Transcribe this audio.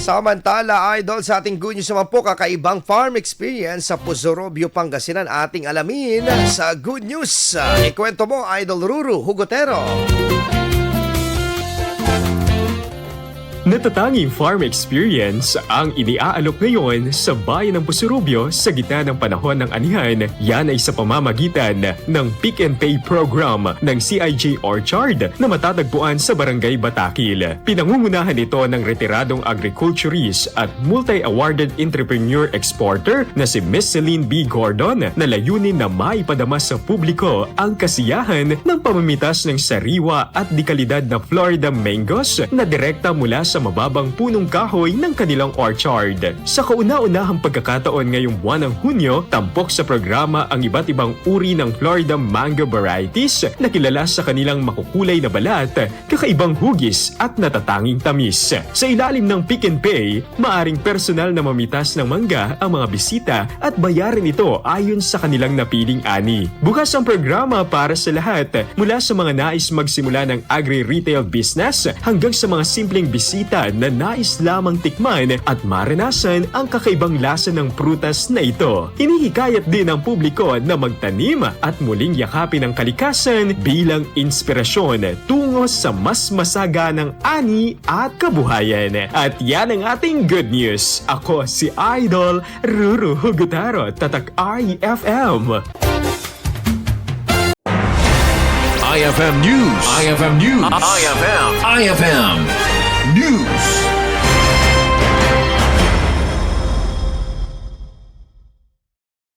Samantala, idol, sa ating good news naman po, kakaibang farm experience sa Pusorobio, Pangasinan ating alamin sa good news. Ikwento mo, Idol Ruru Hugotero. Natatanging farm experience ang iniaalok ngayon sa bayan ng Pusorobio sa gitna ng panahon ng anihan. Yan ay sa pamamagitan ng Pick and Pay program ng CIJ Orchard na matatagpuan sa Barangay Batakil. Pinangungunahan ito ng retiradong agriculturist at multi-awarded entrepreneur exporter na si Miss Celine B. Gordon na layunin na maipadama sa publiko ang kasiyahan ng pamamitas ng sariwa at dekalidad na Florida mangoes na direkta mula sa mababang punong kahoy ng kanilang orchard. Sa kauna-unahang pagkakataon ngayong buwan ng Hunyo, tampok sa programa ang iba't ibang uri ng Florida mango varieties na kilala sa kanilang makukulay na balat, kakaibang hugis at natatanging tamis. Sa ilalim ng Pick and Pay, maaring personal na mamitas ng mangga ang mga bisita at bayarin ito ayon sa kanilang napiling ani. Bukas ang programa para sa lahat, mula sa mga nais magsimula ng agri-retail business hanggang sa mga simpleng bisita na nais lamang tikman at maranasan ang kakaibang lasa ng prutas na ito. Hinihikayat din ang publiko na magtanim at muling yakapin ang kalikasan bilang inspirasyon tungo sa mas masaganang ani at kabuhayan. At yan ang ating good news. Ako si Idol Ruru Hugotero, Tatak IFM. IFM News. IFM News. IFM News.